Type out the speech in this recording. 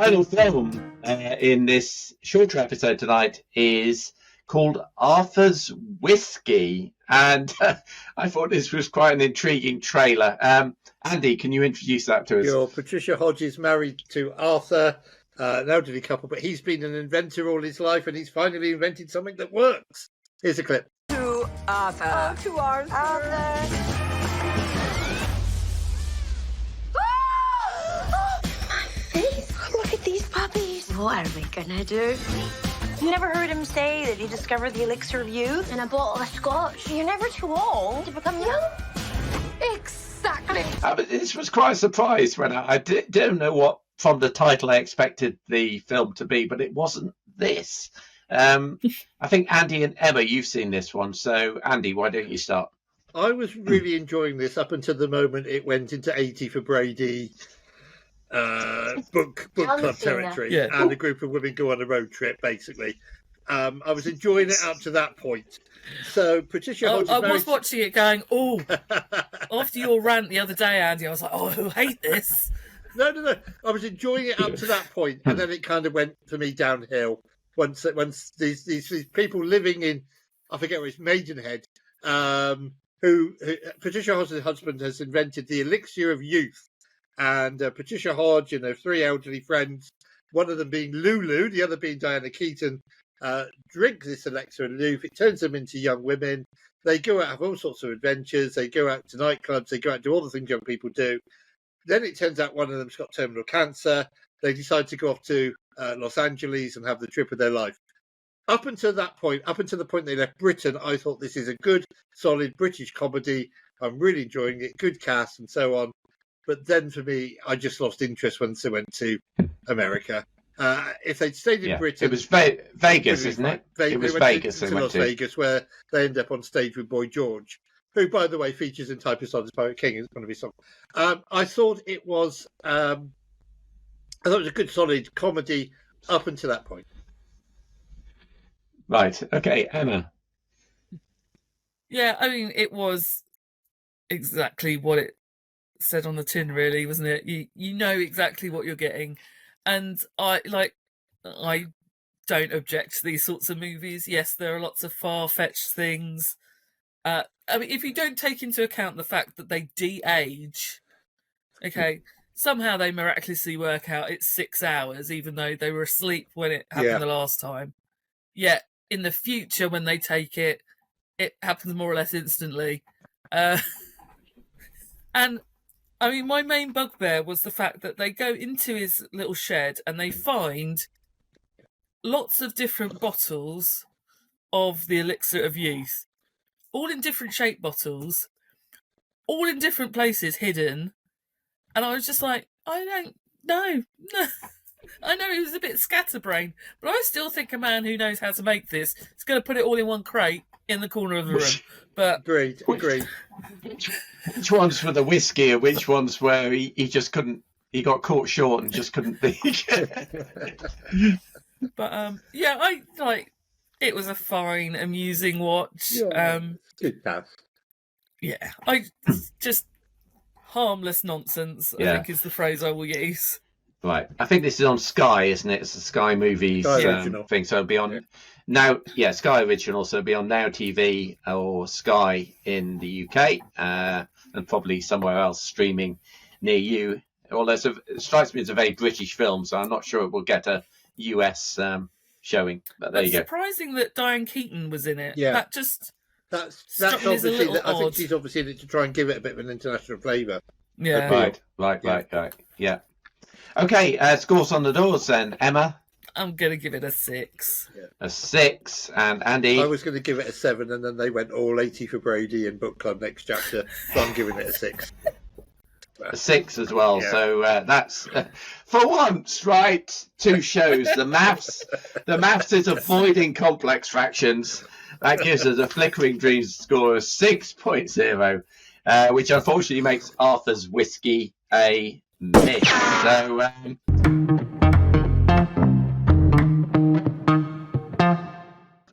final film in this shorter episode tonight is called Arthur's Whiskey, and I thought this was quite an intriguing trailer. Andy, can you introduce that to us? Sure. Patricia Hodge is married to Arthur, an elderly couple, but he's been an inventor all his life, and he's finally invented something that works. Here's a clip. To Arthur. Oh, to Arthur. Look at these puppies. What are we gonna do? You never heard him say that he discovered the elixir of youth? In a bottle of scotch. You're never too old to become young. Exactly. But this was quite a surprise when I don't know what from the title I expected the film to be, but it wasn't this. I think Andy and Emma, you've seen this one. So, Andy, why don't you start? I was really enjoying this up until the moment it went into 80 for Brady book club territory, and a group of women go on a road trip, basically. I was enjoying it up to that point. So Patricia Hodge I was watching it going, oh, after your rant the other day, Andy, I was like, oh, I hate this. No. I was enjoying it up to that point, and then it kind of went for me downhill once these people living in, I forget where it's Maidenhead, who Patricia Hodge's husband has invented the elixir of youth. And Patricia Hodge and her three elderly friends, one of them being Lulu, the other being Diana Keaton, drink this elixir of youth. It turns them into young women. They go out, have all sorts of adventures. They go out to nightclubs. They go out and do all the things young people do. Then it turns out one of them's got terminal cancer. They decide to go off to Los Angeles and have the trip of their life. Up until that point, up until the point they left Britain, I thought this is a good, solid British comedy. I'm really enjoying it. Good cast and so on. But then for me, I just lost interest once they went to America. If they'd stayed in Britain... It was Vegas, isn't it? It was Vegas. To Las Vegas, where they end up on stage with Boy George, who, by the way, features in Typist on his Pirate King. It's one of his songs. I thought it was a good, solid comedy up until that point. Right. Okay, Emma. Yeah, I mean, it was exactly what it said on the tin, really, wasn't it? You know exactly what you're getting, and I don't object to these sorts of movies. Yes, there are lots of far-fetched things. I mean, if you don't take into account the fact that they de-age, okay, somehow they miraculously work out it's 6 hours, even though they were asleep when it happened the last time. Yet in the future, when they take it, it happens more or less instantly. And I mean, my main bugbear was the fact that they go into his little shed and they find lots of different bottles of the elixir of youth, all in different shaped bottles, all in different places hidden. And I was just like, I don't know. I know he was a bit scatterbrained, but I still think a man who knows how to make this is going to put it all in one crate in the corner of the room. But Agreed. Which ones for the whiskey and which ones where he just couldn't, he got caught short and just couldn't think. But I like, it was a fine, amusing watch. Good pass. Yeah, just harmless nonsense, I think is the phrase I will use. Right. I think this is on Sky, isn't it? It's a Sky Movies thing. So it'll be on now. Yeah, Sky Original. So it'll be on Now TV or Sky in the UK, and probably somewhere else streaming near you. Although it strikes me as a very British film, so I'm not sure it will get a US showing. But there you go. It's surprising that Diane Keaton was in it. Yeah. That's obviously. I think she's obviously in it to try and give it a bit of an international flavour. Yeah. Right. Yeah. Okay, scores on the doors then. Emma? I'm going to give it a 6. Yeah. A 6. And Andy? I was going to give it a 7, and then they went all 80 for Brady and Book Club next chapter, so I'm giving it a 6. A 6 as well. Yeah. So that's, for once, right, 2 shows. The maths is avoiding complex fractions. That gives us a Flickering Dreams score of 6.0, which unfortunately makes Arthur's Whiskey a miss. So